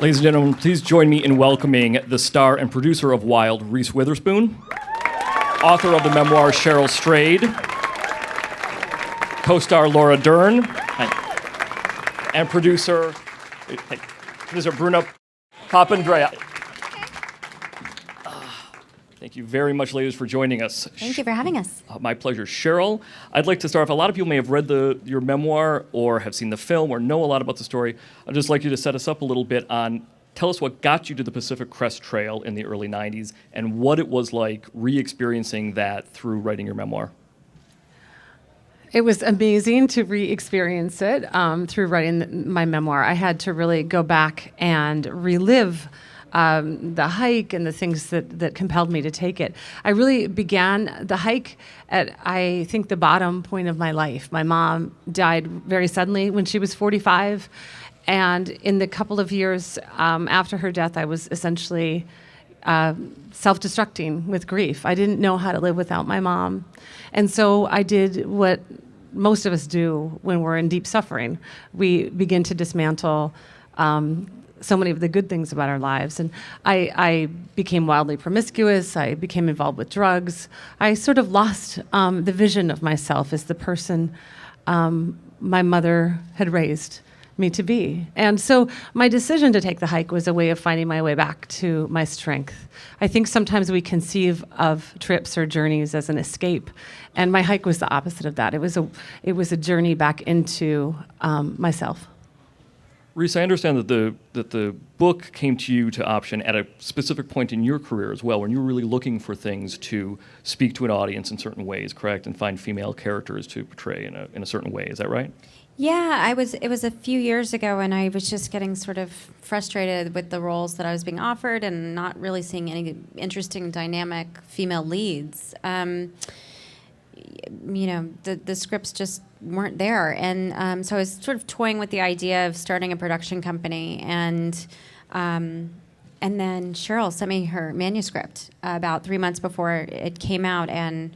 Ladies and gentlemen, please join me in welcoming the star and producer of Wild, Reese Witherspoon, author of the memoir, Cheryl Strayed, co-star Laura Dern, and producer Bruna Papandrea. Thank you very much, ladies, for joining us. Thank you for having us. My pleasure. Cheryl, I'd like to start off. A lot of people may have read your memoir or have seen the film or know a lot about the story. I'd just like you to set us up a little bit on, tell us what got you to the Pacific Crest Trail in the early 90s and what it was like re-experiencing that through writing your memoir. It was amazing to re-experience it through writing my memoir. I had to really go back and relive the hike and the things that compelled me to take it. I really began the hike at, I think, the bottom point of my life. My mom died very suddenly when she was 45, and in the couple of years after her death, I was essentially self-destructing with grief. I didn't know how to live without my mom, and so I did what most of us do when we're in deep suffering. We begin to dismantle so many of the good things about our lives. And I became wildly promiscuous. I became involved with drugs. I sort of lost the vision of myself as the person my mother had raised me to be. And so my decision to take the hike was a way of finding my way back to my strength. I think sometimes we conceive of trips or journeys as an escape, and my hike was the opposite of that. It was a journey back into myself. Reese, I understand that the book came to you to option at a specific point in your career as well, when you were really looking for things to speak to an audience in certain ways, correct, and find female characters to portray in a certain way. Is that right? Yeah, it was a few years ago, and I was just getting sort of frustrated with the roles that I was being offered and not really seeing any interesting, dynamic female leads. The scripts just weren't there. And so I was sort of toying with the idea of starting a production company. And then Cheryl sent me her manuscript about 3 months before it came out. And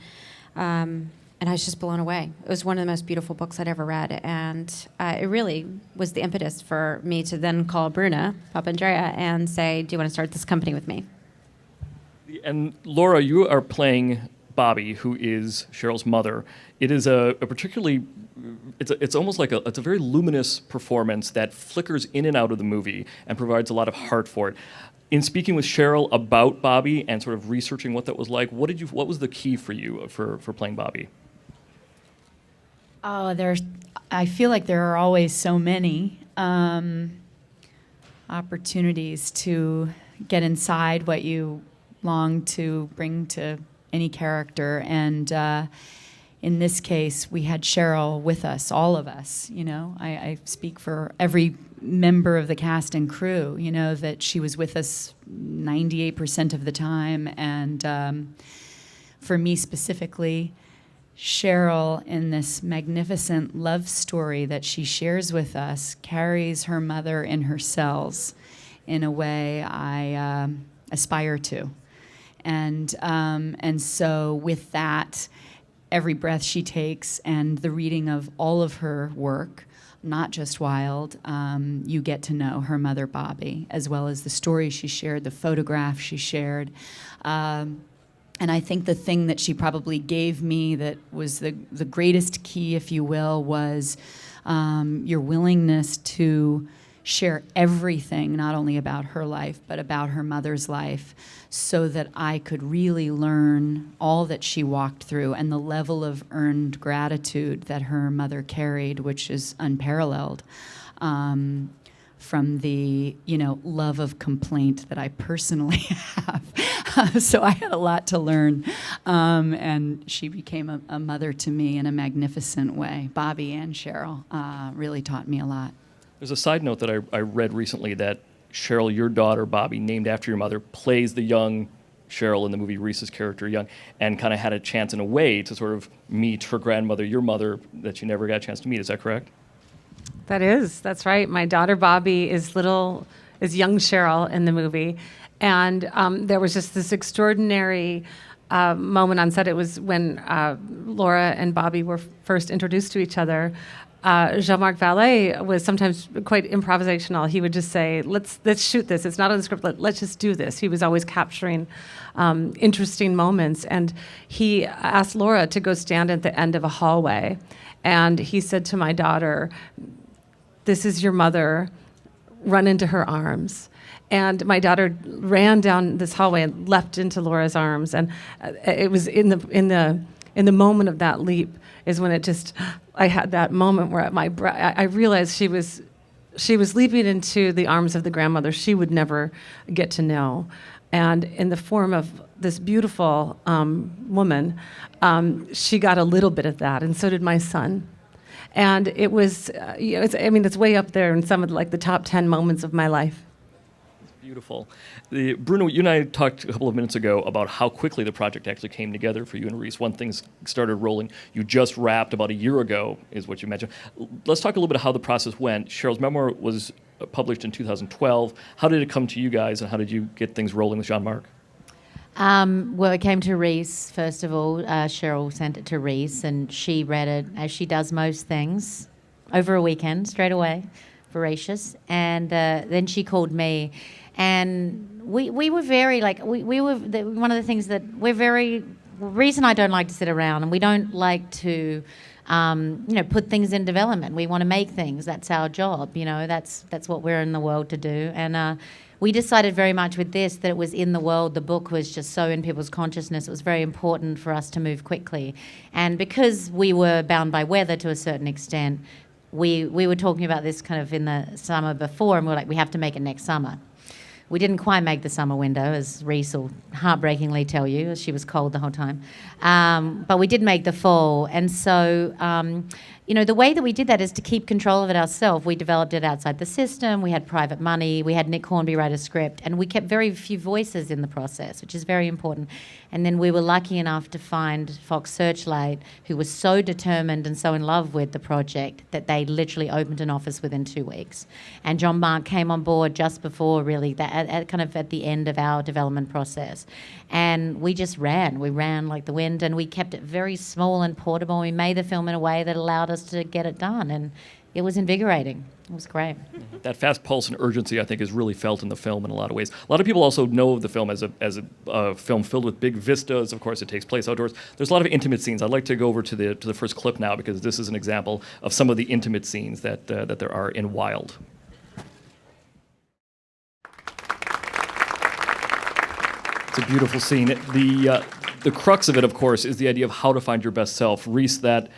I was just blown away. It was one of the most beautiful books I'd ever read. And it really was the impetus for me to then call Bruna Papandrea and say, do you want to start this company with me? And Laura, you are playing Bobby, who is Cheryl's mother. It is a particularly, it's almost like it's a very luminous performance that flickers in and out of the movie and provides a lot of heart for it. In speaking with Cheryl about Bobby and sort of researching what that was like, what was the key for you for playing Bobby? Oh, I feel like there are always so many opportunities to get inside what you long to bring to any character, and in this case, we had Cheryl with us, all of us. I speak for every member of the cast and crew. That she was with us 98% of the time, and for me specifically, Cheryl, in this magnificent love story that she shares with us, carries her mother in her cells in a way I aspire to. And so with that, every breath she takes and the reading of all of her work, not just Wild, you get to know her mother, Bobby, as well as the story she shared, the photograph she shared. And I think the thing that she probably gave me that was the greatest key, if you will, was your willingness to share everything, not only about her life, but about her mother's life, so that I could really learn all that she walked through and the level of earned gratitude that her mother carried, which is unparalleled, from the love of complaint that I personally have. So I had a lot to learn, and she became a mother to me in a magnificent way. Bobby and Cheryl really taught me a lot. There's a side note that I read recently that Cheryl, your daughter, Bobby, named after your mother, plays the young Cheryl in the movie, Reese's character, young, and kind of had a chance in a way to sort of meet her grandmother, your mother, that you never got a chance to meet. Is that correct? That's right. My daughter Bobby is young Cheryl in the movie. And there was just this extraordinary moment on set. It was when Laura and Bobby were first introduced to each other. Jean-Marc Vallée was sometimes quite improvisational. He would just say, let's shoot this. It's not on the script. Let's just do this. He was always capturing interesting moments. And he asked Laura to go stand at the end of a hallway. And he said to my daughter, "This is your mother. Run into her arms." And my daughter ran down this hallway and leapt into Laura's arms. And it was in the moment of that leap is when I had that moment where I realized she was leaping into the arms of the grandmother she would never get to know. And in the form of this beautiful woman, she got a little bit of that, and so did my son. And it was, it's way up there in some of the top 10 moments of my life. Beautiful. Bruna, you and I talked a couple of minutes ago about how quickly the project actually came together for you and Reese. When things started rolling, you just wrapped about a year ago, is what you mentioned. Let's talk a little bit how the process went. Cheryl's memoir was published in 2012. How did it come to you guys, and how did you get things rolling with Jean-Marc? Well, it came to Reese, first of all. Cheryl sent it to Reese, and she read it, as she does most things, over a weekend, straight away, voracious. And then she called me. And we were very, one of the things that Reese and I don't like to sit around, and we don't like to, put things in development. We want to make things. That's our job. That's what we're in the world to do. And we decided very much with this that it was in the world. The book was just so in people's consciousness. It was very important for us to move quickly. And because we were bound by weather to a certain extent, we were talking about this kind of in the summer before, and we were like, we have to make it next summer. We didn't quite make the summer window, as Reese will heartbreakingly tell you, as she was cold the whole time. But we did make the fall. And so, the way that we did that is to keep control of it ourselves. We developed it outside the system. We had private money. We had Nick Hornby write a script. And we kept very few voices in the process, which is very important. And then we were lucky enough to find Fox Searchlight, who was so determined and so in love with the project that they literally opened an office within 2 weeks. And Jean-Marc came on board just before, really, at the end of our development process. And we just ran. We ran like the wind, and we kept it very small and portable. We made the film in a way that allowed us to get it done, and it was invigorating. It was great. That fast pulse and urgency, I think, is really felt in the film in a lot of ways. A lot of people also know of the film as a film filled with big vistas. Of course, it takes place outdoors. There's a lot of intimate scenes. I'd like to go over to the first clip now, because this is an example of some of the intimate scenes that there are in Wild. It's a beautiful scene. The crux of it, of course, is the idea of how to find your best self. Reese, that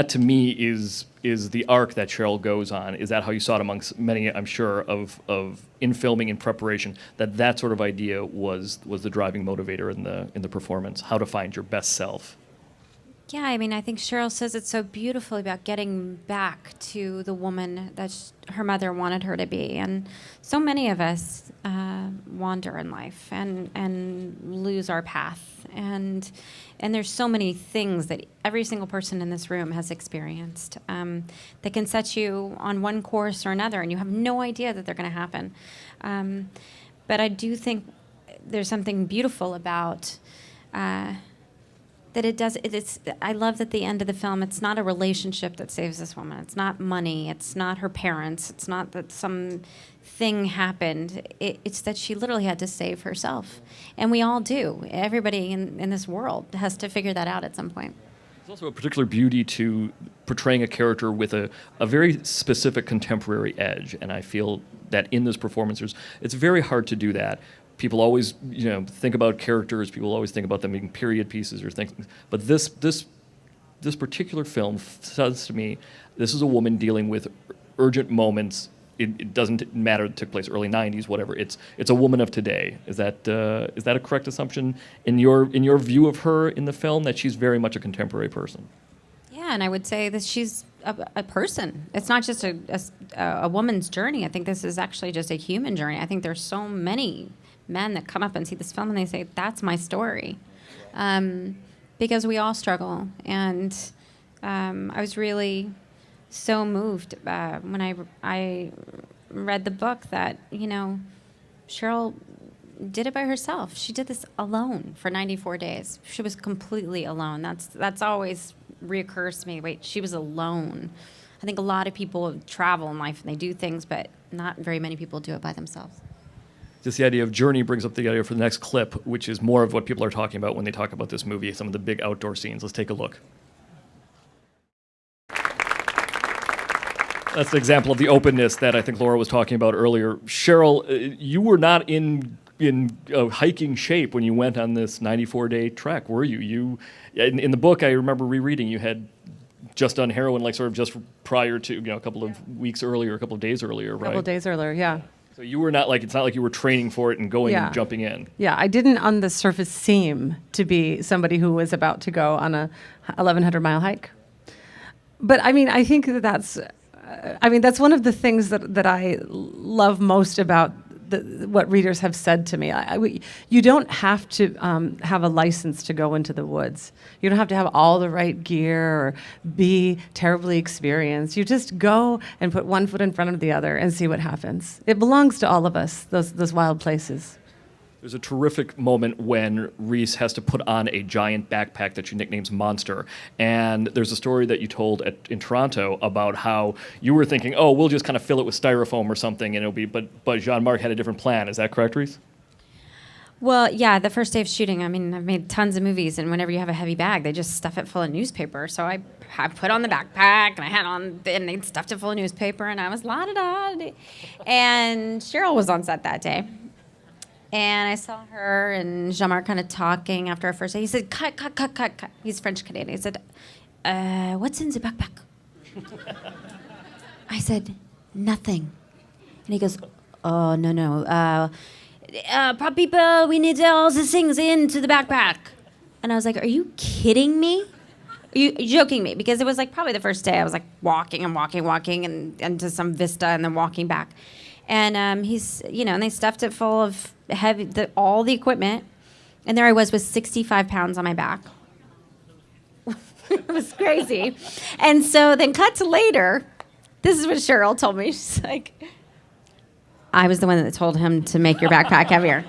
to me is the arc that Cheryl goes on. Is that how you saw it amongst many, I'm sure, of in filming, in preparation, that sort of idea was the driving motivator in the performance, how to find your best self? Yeah, I think Cheryl says it so beautifully about getting back to the woman that her mother wanted her to be. And so many of us wander in life and lose our path. And there's so many things that every single person in this room has experienced that can set you on one course or another, and you have no idea that they're going to happen. But I do think there's something beautiful about that it does. I love that at the end of the film, it's not a relationship that saves this woman. It's not money. It's not her parents. It's not that some thing happened. It's that she literally had to save herself. And we all do. Everybody in this world has to figure that out at some point. There's also a particular beauty to portraying a character with a very specific contemporary edge. And I feel that in this performance, it's very hard to do that. People always, think about characters. People always think about them being period pieces or things. But this particular film says to me, this is a woman dealing with urgent moments. It doesn't matter. It took place early '90s, whatever. It's a woman of today. Is that a correct assumption in your view of her in the film, that she's very much a contemporary person? Yeah, and I would say that she's a person. It's not just a woman's journey. I think this is actually just a human journey. I think there's so many men that come up and see this film and they say, that's my story. Because we all struggle. And I was really so moved when I read the book that, Cheryl did it by herself. She did this alone for 94 days. She was completely alone. That's always reoccurs to me. Wait, she was alone. I think a lot of people travel in life and they do things, but not very many people do it by themselves. Just the idea of journey brings up the idea for the next clip, which is more of what people are talking about when they talk about this movie, some of the big outdoor scenes. Let's take a look. That's an example of the openness that I think Laura was talking about earlier. Cheryl, you were not in hiking shape when you went on this 94-day trek, were you? In the book, I remember rereading, you had just done heroin, like sort of just prior to, a couple of weeks earlier, a couple of days earlier, right? A couple of days earlier, yeah. So you were not it's not like you were training for it and going and jumping in. Yeah, I didn't on the surface seem to be somebody who was about to go on a 1,100-mile hike. But I mean, I think that's one of the things that I love most about what readers have said to me. You don't have to have a license to go into the woods. You don't have to have all the right gear or be terribly experienced. You just go and put one foot in front of the other and see what happens. It belongs to all of us, those wild places. There's a terrific moment when Reese has to put on a giant backpack that she nicknames Monster. And there's a story that you told in Toronto about how you were thinking, oh, we'll just kind of fill it with styrofoam or something, and it'll be. But Jean-Marc had a different plan. Is that correct, Reese? Well, yeah, the first day of shooting, I mean, I've made tons of movies, and whenever you have a heavy bag, they just stuff it full of newspaper. So I put on the backpack, and they stuffed it full of newspaper, and I was la-da-da. And Cheryl was on set that day. And I saw her and Jean-Marc kind of talking after our first day. He said, cut. He's French-Canadian. He said, what's in the backpack? I said, nothing. And he goes, oh, no. Prop people, we need all the things into the backpack. And I was like, are you kidding me? Are you joking me? Because it was like probably the first day I was like walking and into some vista and then walking back. And and they stuffed it full of all the equipment. And there I was with 65 pounds on my back. It was crazy. And so then cut to later. This is what Cheryl told me. She's like, I was the one that told him to make your backpack heavier.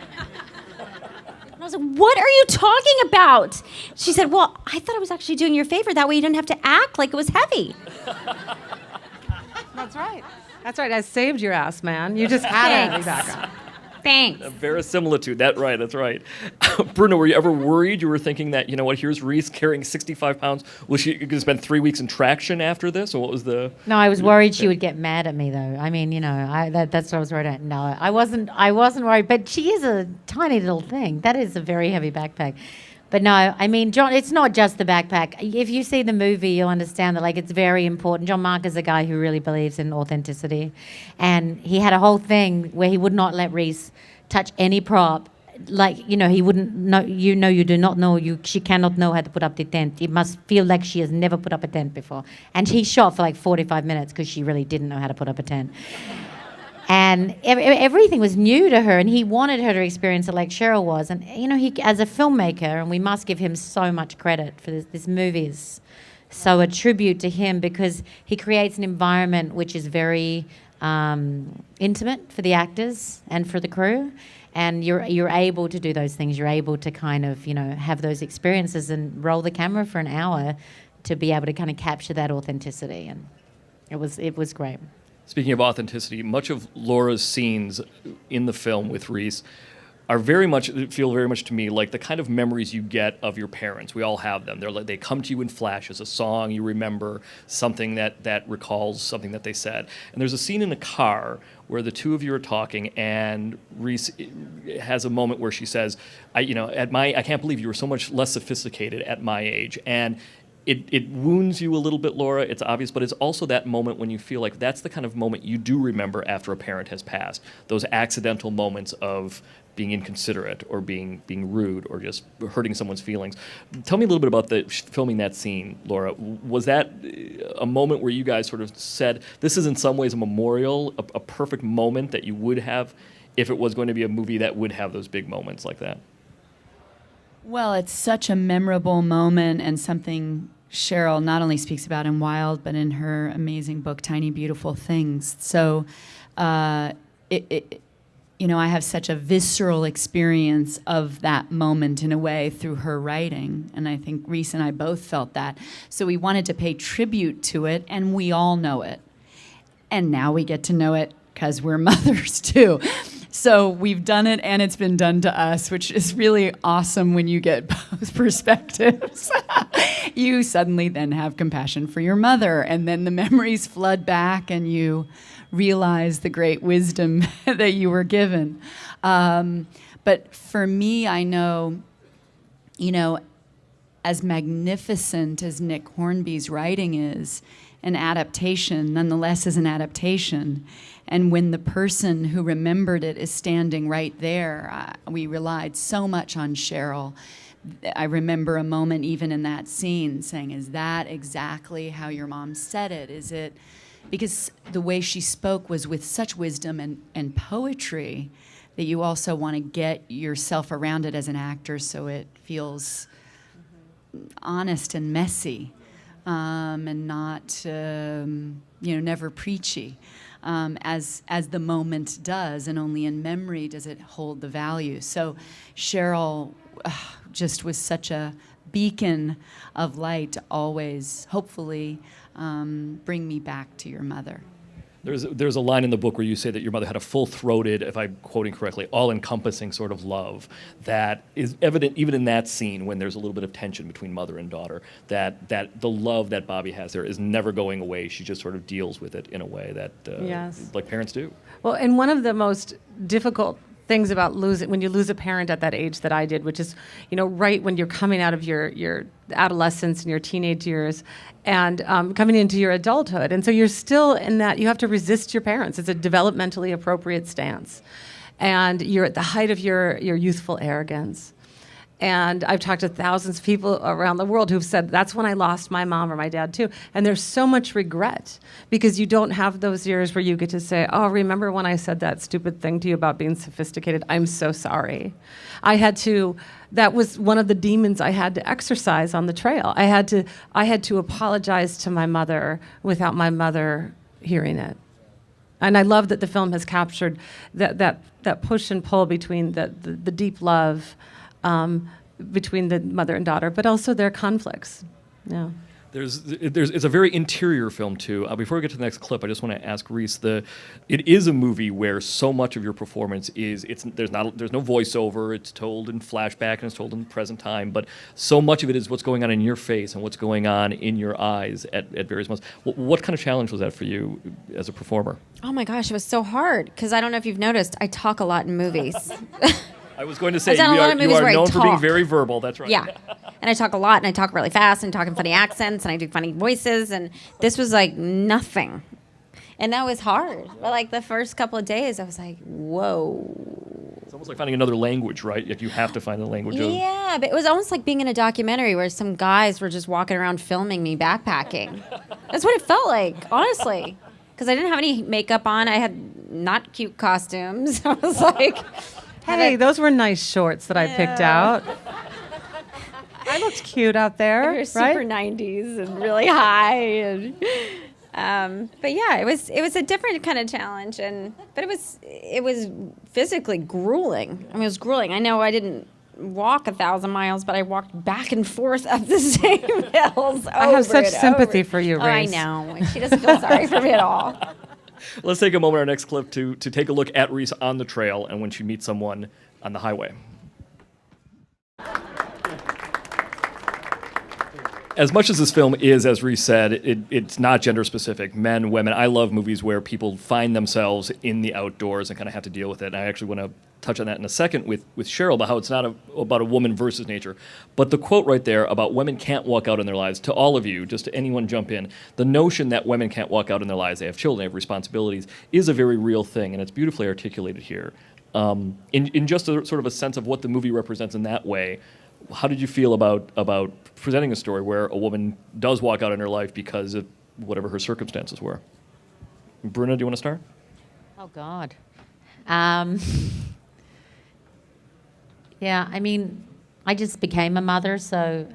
And I was like, what are you talking about? She said, well, I thought I was actually doing you a favor. That way you didn't have to act like it was heavy. That's right. I saved your ass, man. You just had a heavy backpack. Thanks. A verisimilitude. That's right. Bruna, were you ever worried? You were thinking that, here's Reese carrying 65 pounds. Was she going to spend 3 weeks in traction after this? Or what was the... No, I was worried she would get mad at me, though. I mean, that's what I was worried about. No, I wasn't worried. But she is a tiny little thing. That is a very heavy backpack. But no, I mean, John, it's not just the backpack. If you see the movie, you'll understand that, it's very important. Jean-Marc is a guy who really believes in authenticity. And he had a whole thing where he would not let Reese touch any prop. He wouldn't know, you do not know, she cannot know how to put up the tent. It must feel like she has never put up a tent before. And he shot for 45 minutes because she really didn't know how to put up a tent. And everything was new to her, and he wanted her to experience it like Cheryl was. And, he, as a filmmaker, and we must give him so much credit for this movie is so a tribute to him because he creates an environment which is very intimate for the actors and for the crew. And you're able to do those things. You're able to kind of, have those experiences and roll the camera for an hour to be able to kind of capture that authenticity. And it was great. Speaking of authenticity, much of Laura's scenes in the film with Reese feel very much to me like the kind of memories you get of your parents. We all have them. They come to you in flashes, a song you remember, something that recalls something that they said. And there's a scene in a car where the two of you are talking, and Reese has a moment where she says, I can't believe you were so much less sophisticated at my age. And it wounds you a little bit, Laura. It's obvious, but it's also that moment when you feel like that's the kind of moment you do remember after a parent has passed. Those accidental moments of being inconsiderate or being rude or just hurting someone's feelings. Tell me a little bit about filming that scene, Laura. Was that a moment where you guys sort of said, this is in some ways a memorial, a perfect moment that you would have if it was going to be a movie that would have those big moments like that? Well, it's such a memorable moment and something Cheryl not only speaks about in Wild, but in her amazing book, Tiny Beautiful Things. So, I have such a visceral experience of that moment in a way through her writing. And I think Reese and I both felt that. So we wanted to pay tribute to it, and we all know it. And now we get to know it because we're mothers too. So we've done it, and it's been done to us, which is really awesome when you get both perspectives. You suddenly then have compassion for your mother, and then the memories flood back, and you realize the great wisdom that you were given. But for me, I know, as magnificent as Nick Hornby's writing is, an adaptation nonetheless is an adaptation. And when the person who remembered it is standing right there, we relied so much on Cheryl. I remember a moment even in that scene saying, is that exactly how your mom said it? Is it? Because the way she spoke was with such wisdom and poetry that you also want to get yourself around it as an actor so it feels honest and messy. And not, never preachy, as the moment does, and only in memory does it hold the value. So Cheryl just was such a beacon of light to always, hopefully, bring me back to your mother. There's a line in the book where you say that your mother had a full-throated, if I'm quoting correctly, all-encompassing sort of love that is evident even in that scene when there's a little bit of tension between mother and daughter, that the love that Bobby has there is never going away. She just sort of deals with it in a way that, Yes. like parents do. Well, and one of the most difficult things about when you lose a parent at that age that I did, which is, right when you're coming out of your adolescence and your teenage years and coming into your adulthood. And so you're still in that, you have to resist your parents. It's a developmentally appropriate stance. And you're at the height of your youthful arrogance. And I've talked to thousands of people around the world who've said, that's when I lost my mom or my dad too. And there's so much regret because you don't have those years where you get to say, oh, remember when I said that stupid thing to you about being sophisticated? I'm so sorry. That was one of the demons I had to exercise on the trail. I had to apologize to my mother without my mother hearing it. And I love that the film has captured that push and pull between the deep love between the mother and daughter, but also their conflicts. Yeah. It's a very interior film too. Before we get to the next clip, I just want to ask Reese. It is a movie where so much of your performance there's no voiceover. It's told in flashback and it's told in present time. But so much of it is what's going on in your face and what's going on in your eyes at various moments. What kind of challenge was that for you as a performer? Oh my gosh, it was so hard because I don't know if you've noticed, I talk a lot in movies. I was going to say, I've done a lot of you movies are where I known for being talk. very verbal. That's right. Yeah. And I talk a lot, and I talk really fast, and talk in funny accents, and I do funny voices, and this was like nothing. And that was hard. But like the first couple of days, I was like, whoa. It's almost like finding another language, right? Like you have to find the language of... Yeah, but it was almost like being in a documentary where some guys were just walking around filming me backpacking. That's what it felt like, honestly. Because I didn't have any makeup on. I had not cute costumes. I was like... Hey, those were nice shorts that I picked out. I looked cute out there, They were super right? 90s and really high. And, but yeah, it was a different kind of challenge, but it was physically grueling. I mean, it was grueling. I know I didn't walk 1,000 miles, but I walked back and forth up the same hills. I have such sympathy for you, Reese. Oh, I know. She doesn't feel sorry for me at all. Let's take a moment, our next clip, to take a look at Reese on the trail and when she meets someone on the highway. As much as this film is, as Reese said, it's not gender specific. Men, women. I love movies where people find themselves in the outdoors and kind of have to deal with it. And I actually want to touch on that in a second with Cheryl about how it's not about a woman versus nature. But the quote right there about women can't walk out in their lives, to all of you, just to anyone jump in, the notion that women can't walk out in their lives, they have children, they have responsibilities, is a very real thing. And it's beautifully articulated here. In just a sort of a sense of what the movie represents in that way, how did you feel about presenting a story where a woman does walk out in her life because of whatever her circumstances were? Bruna, do you want to start? Oh, God. Yeah, I mean, I just became a mother, so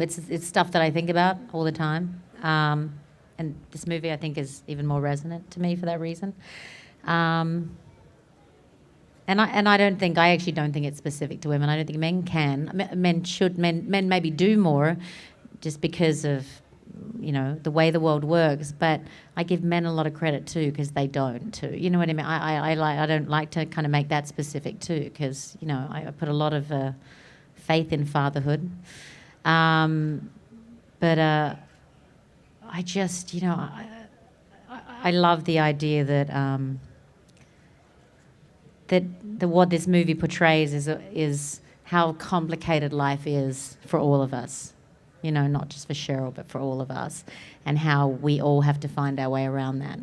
it's stuff that I think about all the time. And this movie, I think, is even more resonant to me for that reason. And I actually don't think it's specific to women. I don't think men can. Men maybe do more just because of, the way the world works. But I give men a lot of credit too because they don't too. You know what I mean? I don't like to kind of make that specific too because, I put a lot of faith in fatherhood. But I just, I love the idea that what this movie portrays is how complicated life is for all of us, not just for Cheryl, but for all of us, and how we all have to find our way around that.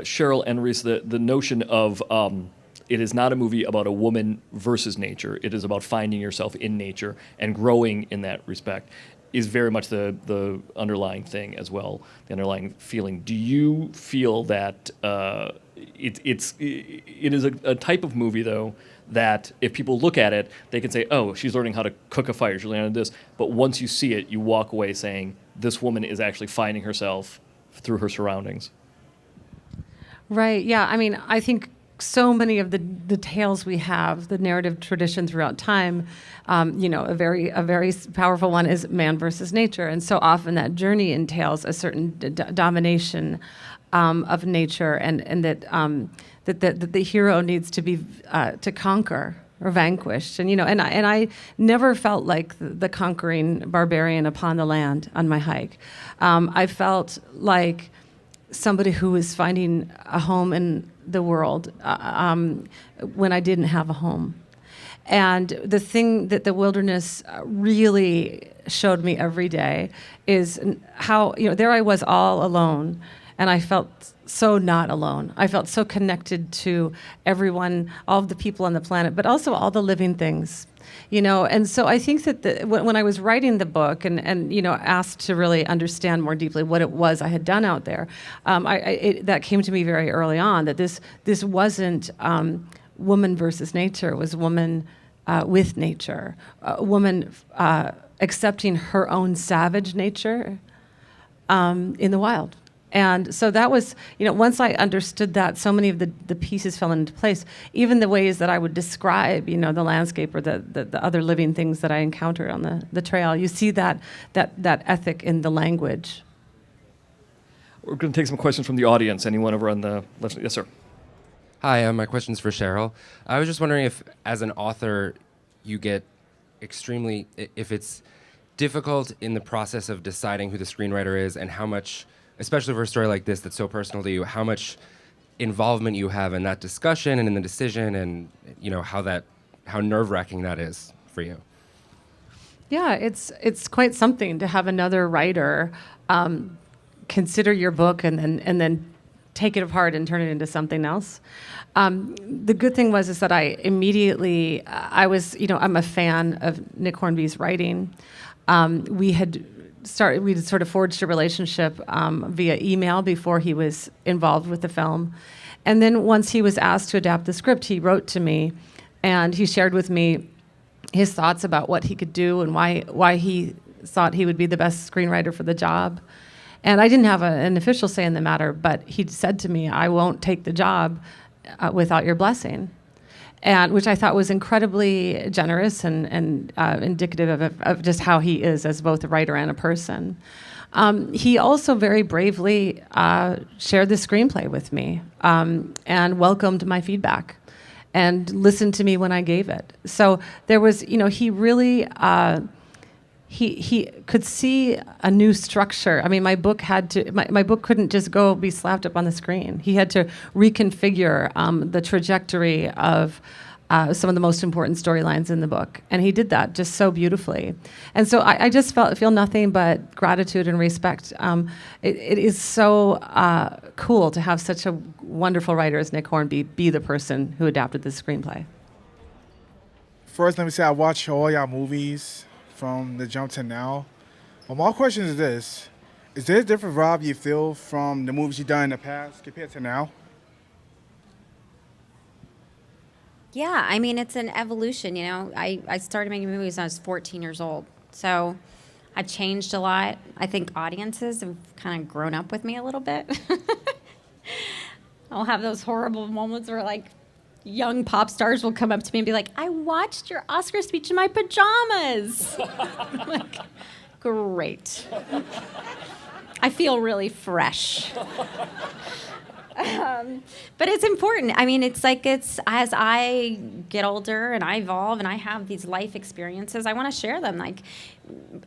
Cheryl and Reese, the notion of it is not a movie about a woman versus nature. It is about finding yourself in nature and growing in that respect is very much the underlying thing as well, the underlying feeling. Do you feel that it is a type of movie, though, that if people look at it, they can say, oh, she's learning how to cook a fire, she's learning how to do this. But once you see it, you walk away saying, this woman is actually finding herself through her surroundings. Right, yeah. I mean, I think so many of the tales we have, the narrative tradition throughout time, a very powerful one is man versus nature, and so often that journey entails a certain domination of nature, and that the hero needs to be to conquer or vanquished, and I never felt like the conquering barbarian upon the land on my hike. I felt like somebody who was finding a home in the world when I didn't have a home. And the thing that the wilderness really showed me every day is how, there I was all alone, and I felt so not alone. I felt so connected to everyone, all of the people on the planet, but also all the living things. And so I think that when I was writing the book and asked to really understand more deeply what it was I had done out there, that came to me very early on, that this wasn't woman versus nature. It was woman with nature, a woman accepting her own savage nature in the wild. And so that was, once I understood that, so many of the pieces fell into place. Even the ways that I would describe, the landscape or the other living things that I encountered on the trail. You see that ethic in the language. We're going to take some questions from the audience. Anyone over on the left? Yes, sir. Hi, my question's for Cheryl. I was just wondering if, as an author, you get if it's difficult in the process of deciding who the screenwriter is and how much, especially for a story like this that's so personal to you, how much involvement you have in that discussion and in the decision, and how nerve-wracking that is for you. Yeah, it's quite something to have another writer consider your book and then take it apart and turn it into something else. The good thing is that I immediately, I'm a fan of Nick Hornby's writing. We'd sort of forged a relationship via email before he was involved with the film. And then once he was asked to adapt the script, he wrote to me and he shared with me his thoughts about what he could do and why he thought he would be the best screenwriter for the job. And I didn't have an official say in the matter, but he said to me, I won't take the job without your blessing. And which I thought was incredibly generous and indicative of just how he is as both a writer and a person. He also very bravely shared the screenplay with me and welcomed my feedback and listened to me when I gave it. So there was, he really, he could see a new structure. I mean, my book couldn't just be slapped up on the screen. He had to reconfigure the trajectory of some of the most important storylines in the book. And he did that just so beautifully. And so I just feel nothing but gratitude and respect. It is so cool to have such a wonderful writer as Nick Hornby be the person who adapted this screenplay. First, let me say I watch all y'all movies from the jump to now. But my question is this. Is there a different vibe you feel from the movies you've done in the past compared to now? Yeah, I mean, it's an evolution, I started making movies when I was 14 years old. So I've changed a lot. I think audiences have kind of grown up with me a little bit. I'll have those horrible moments where like young pop stars will come up to me and be like, I watched your Oscar speech in my pajamas. I'm like, great. I feel really fresh. But it's important. I mean, it's as I get older and I evolve and I have these life experiences, I want to share them. Like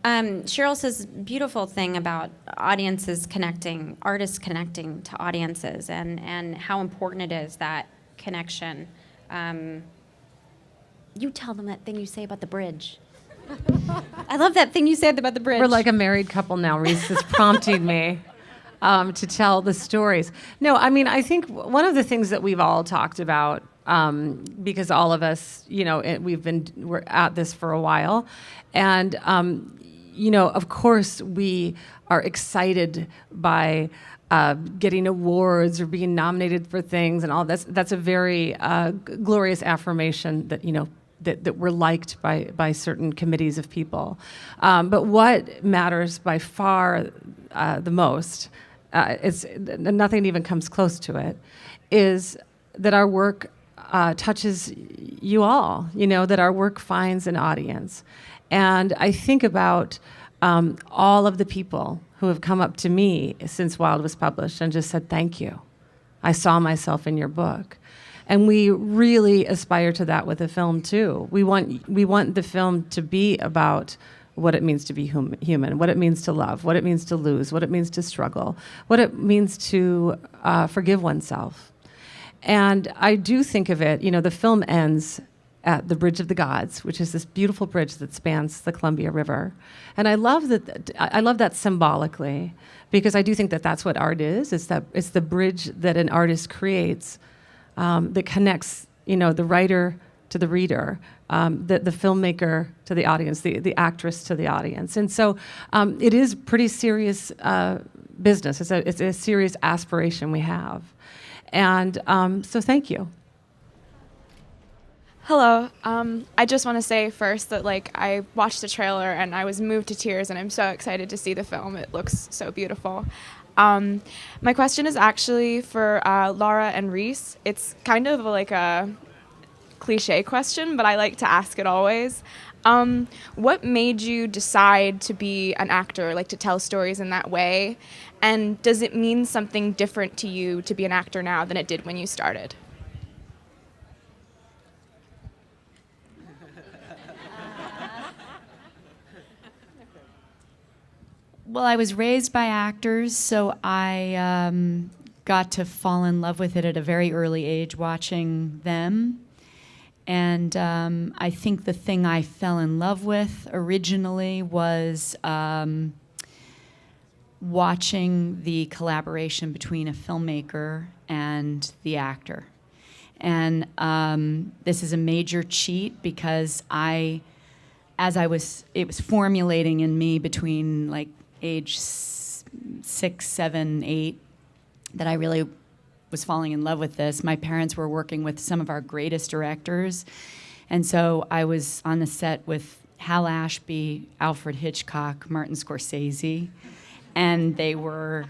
Cheryl says, beautiful thing about audiences connecting, artists connecting to audiences, and how important it is, that connection. You tell them that thing you say about the bridge. I love that thing you said about the bridge. We're like a married couple now. Reese is prompting me to tell the stories. No, I mean, I think one of the things that we've all talked about, because all of us, we're at this for a while, and of course we are excited by getting awards or being nominated for things and all. That's a very glorious affirmation that that we're liked by certain committees of people. But what matters by far the most, nothing even comes close to it, is that our work touches you all, that our work finds an audience. And I think about all of the people who have come up to me since Wild was published and just said, thank you. I saw myself in your book. And we really aspire to that with the film too. We want the film to be about what it means to be human, what it means to love, what it means to lose, what it means to struggle, what it means to forgive oneself. And I do think of it, the film ends at the Bridge of the Gods, which is this beautiful bridge that spans the Columbia River. And I love that symbolically, because I do think that that's what art is. It's the bridge that an artist creates that connects, the writer to the reader, the filmmaker to the audience, the actress to the audience. And so it is pretty serious business. It's a serious aspiration we have. And so thank you. Hello. I just want to say first that I watched the trailer and I was moved to tears, and I'm so excited to see the film. It looks so beautiful. My question is actually for Laura and Reese. It's kind of like a cliche question, but I like to ask it always. What made you decide to be an actor, to tell stories in that way? And does it mean something different to you to be an actor now than it did when you started? Well, I was raised by actors, so I got to fall in love with it at a very early age watching them. And I think the thing I fell in love with originally was watching the collaboration between a filmmaker and the actor. And this is a major cheat because it was formulating in me between age 6, 7, 8, that I really was falling in love with this. My parents were working with some of our greatest directors, and so I was on the set with Hal Ashby, Alfred Hitchcock, Martin Scorsese, and they were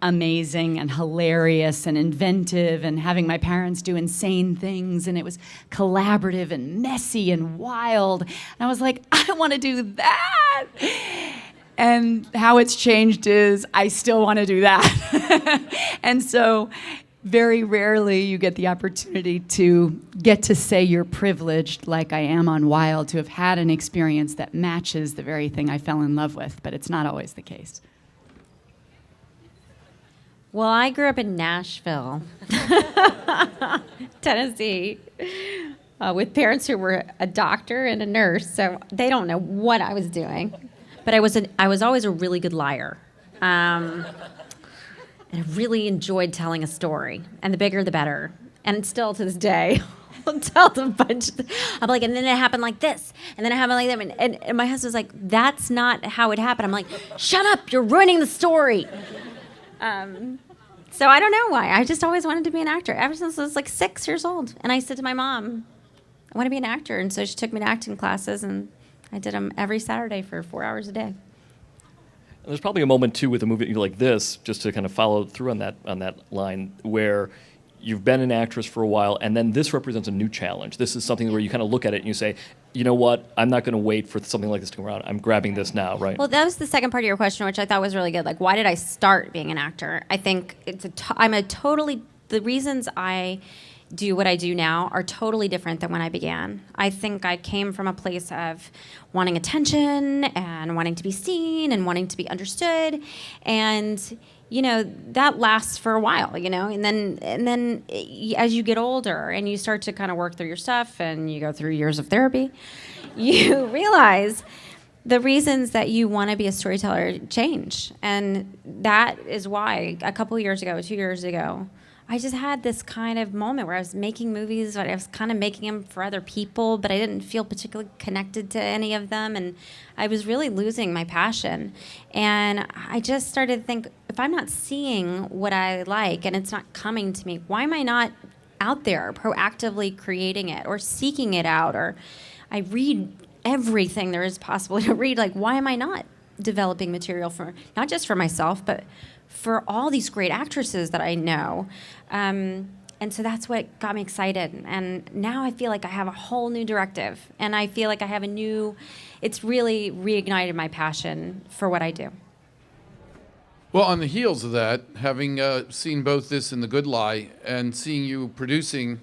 amazing and hilarious and inventive, and having my parents do insane things, and it was collaborative and messy and wild, and I was like, I want to do that. And how it's changed is I still want to do that. And so very rarely you get the opportunity to get to say you're privileged, like I am on Wild, to have had an experience that matches the very thing I fell in love with, but it's not always the case. Well, I grew up in Nashville, Tennessee, with parents who were a doctor and a nurse, so they don't know what I was doing. But I was always a really good liar. And I really enjoyed telling a story. And the bigger, the better. And still to this day, I'll tell a bunch. I'm like, and then it happened like this. And then it happened like that. And my husband's like, that's not how it happened. I'm like, shut up, you're ruining the story. So I don't know why. I just always wanted to be an actor ever since I was 6 years old. And I said to my mom, I want to be an actor. And so she took me to acting classes, and I did them every Saturday for 4 hours a day. And there's probably a moment too with a movie like this, just to kind of follow through on that line, where you've been an actress for a while, and then this represents a new challenge. This is something where you kind of look at it and you say, you know what, I'm not going to wait for something like this to come around. I'm grabbing this now, right? Well, that was the second part of your question, which I thought was really good. Like, why did I start being an actor? I think the reasons I do what I do now are totally different than when I began. I think I came from a place of wanting attention and wanting to be seen and wanting to be understood. And, you know, that lasts for a while, you know, and then as you get older and you start to kind of work through your stuff and you go through years of therapy, you realize the reasons that you want to be a storyteller change. And that is why a couple years ago, 2 years ago, I just had this kind of moment where I was making movies, but I was kind of making them for other people, but I didn't feel particularly connected to any of them, and I was really losing my passion. And I just started to think, if I'm not seeing what I like and it's not coming to me, why am I not out there proactively creating it or seeking it out? Or I read everything there is possible to read. Like, why am I not developing material for, not just for myself, but for all these great actresses that I know? And so that's what got me excited. And now I feel like I have a whole new directive. And I feel like I have it's really reignited my passion for what I do. Well, on the heels of that, having seen both this and The Good Lie and seeing you producing,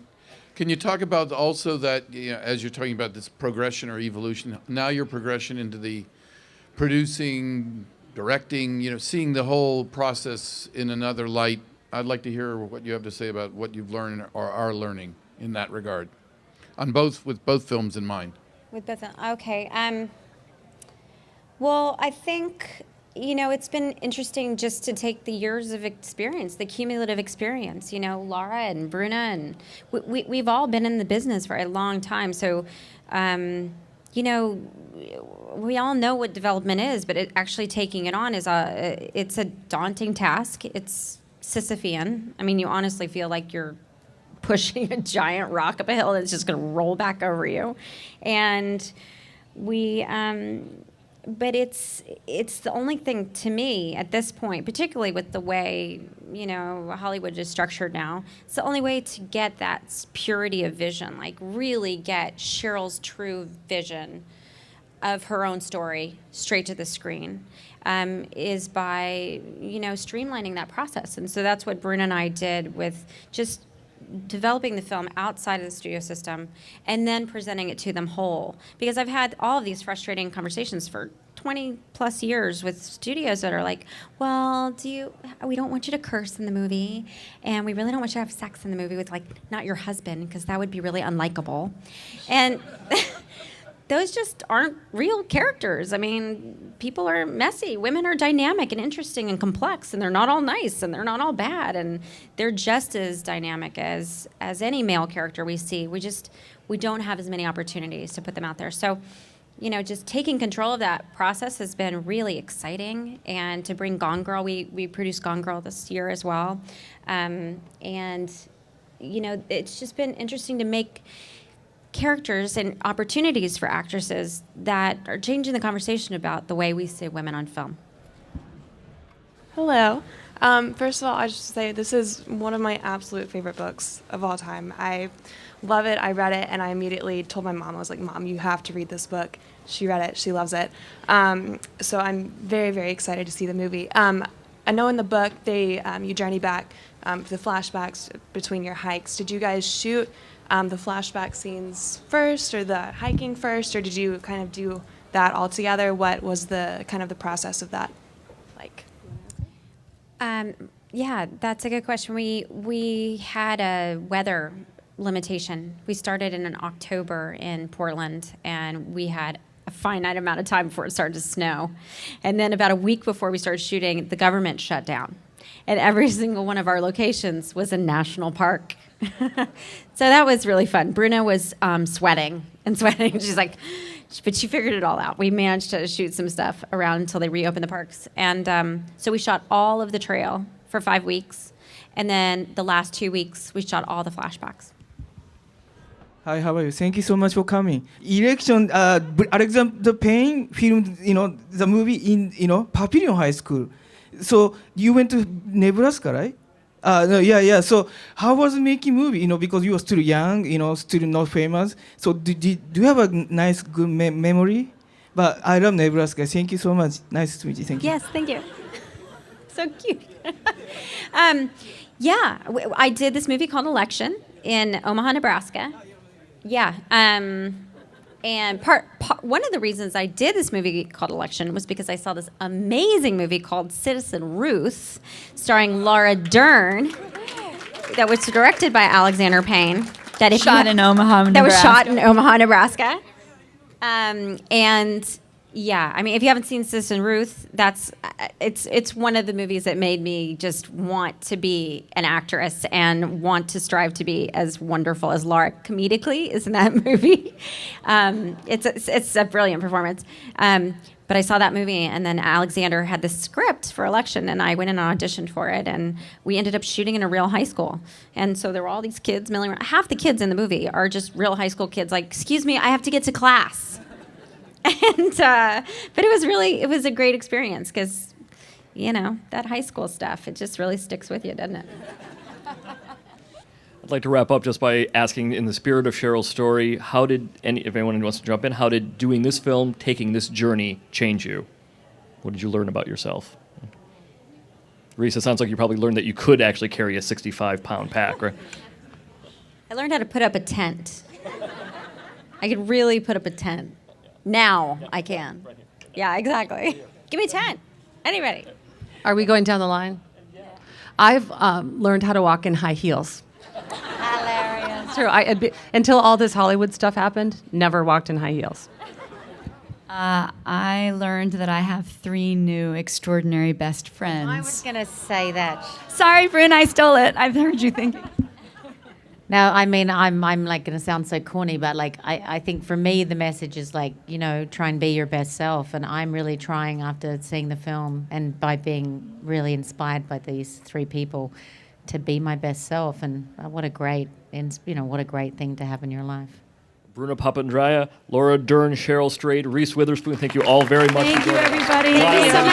can you talk about also that, you know, as you're talking about this progression or evolution, now your progression into the producing, directing, you know, seeing the whole process in another light? I'd like to hear what you have to say about what you've learned or are learning in that regard, with both films in mind. With both, okay. Well, I think, you know, it's been interesting just to take the years of experience, the cumulative experience. You know, Laura and Bruna, and we've all been in the business for a long time. So, you know, we all know what development is, but actually taking it on it's a daunting task. It's Sisyphean. I mean, you honestly feel like you're pushing a giant rock up a hill that's just going to roll back over you. And but it's the only thing to me at this point, particularly with the way, you know, Hollywood is structured now, it's the only way to get that purity of vision, like really get Cheryl's true vision of her own story straight to the screen, is by, you know, streamlining that process. And so that's what Bruna and I did with just developing the film outside of the studio system and then presenting it to them whole. Because I've had all of these frustrating conversations for 20 plus years with studios that are like, well, we don't want you to curse in the movie, and we really don't want you to have sex in the movie with, like, not your husband, because that would be really unlikable. And those just aren't real characters. I mean, people are messy. Women are dynamic and interesting and complex, and they're not all nice, and they're not all bad, and they're just as dynamic as any male character we see. We don't have as many opportunities to put them out there. So, you know, just taking control of that process has been really exciting. And to bring Gone Girl, we produced Gone Girl this year as well. And, you know, it's just been interesting to make characters and opportunities for actresses that are changing the conversation about the way we see women on film. Hello. First of all, I just say this is one of my absolute favorite books of all time. I love it. I read it, and I immediately told my mom, I was like, Mom, you have to read this book. She read it. She loves it. So I'm very, very excited to see the movie. I know in the book, you journey back for the flashbacks between your hikes. Did you guys shoot the flashback scenes first, or the hiking first, or did you kind of do that all together? What was the kind of the process of that like? Yeah, that's a good question. We had a weather limitation. We started in October in Portland, and we had a finite amount of time before it started to snow. And then about a week before we started shooting, the government shut down. And every single one of our locations was a national park. So that was really fun. Bruna was sweating. She's like, but she figured it all out. We managed to shoot some stuff around until they reopened the parks. And so we shot all of the trail for 5 weeks. And then the last 2 weeks, we shot all the flashbacks. Hi, how are you? Thank you so much for coming. Election, Alexander Payne filmed, the movie in, Papillon High School. So you went to Nebraska, right? No, yeah. So how was making movie? Because you were still young, still not famous. So do you have a nice, good memory? But I love Nebraska. Thank you so much. Nice to meet you. Thank you. Yes, thank you. So cute. I did this movie called Election in Omaha, Nebraska. Yeah. And one of the reasons I did this movie called Election was because I saw this amazing movie called Citizen Ruth, starring Laura Dern, that was directed by Alexander Payne. That Shot in Omaha, Nebraska. That was shot in Omaha, Nebraska. And yeah, I mean, if you haven't seen Citizen Ruth, it's one of the movies that made me just want to be an actress and want to strive to be as wonderful as Laura comedically is in that movie. It's a brilliant performance. But I saw that movie, and then Alexander had the script for Election, and I went in and auditioned for it, and we ended up shooting in a real high school. And so there were all these kids milling around. Half the kids in the movie are just real high school kids, like, excuse me, I have to get to class. And but it was a great experience because, that high school stuff, it just really sticks with you, doesn't it? I'd like to wrap up just by asking, in the spirit of Cheryl's story, if anyone wants to jump in, how did doing this film, taking this journey, change you? What did you learn about yourself? Reese, it sounds like you probably learned that you could actually carry a 65-pound pack, right? I learned how to put up a tent. I could really put up a tent. Now I can. Yeah, exactly. Give me a tent. Anybody. Are we going down the line? I've learned how to walk in high heels. Hilarious. It's true. Until all this Hollywood stuff happened, never walked in high heels. I learned that I have 3 new extraordinary best friends. I was going to say that. Sorry, Bruna, I stole it. I've heard you thinking. No, I mean, I'm like going to sound so corny, but like I think for me the message is like, try and be your best self, and I'm really trying after seeing the film and by being really inspired by these 3 people to be my best self, and what a great thing to have in your life. Bruna Papandrea, Laura Dern, Cheryl Strayed, Reese Witherspoon, thank you all very much. Thank you, everybody. Thank you so much.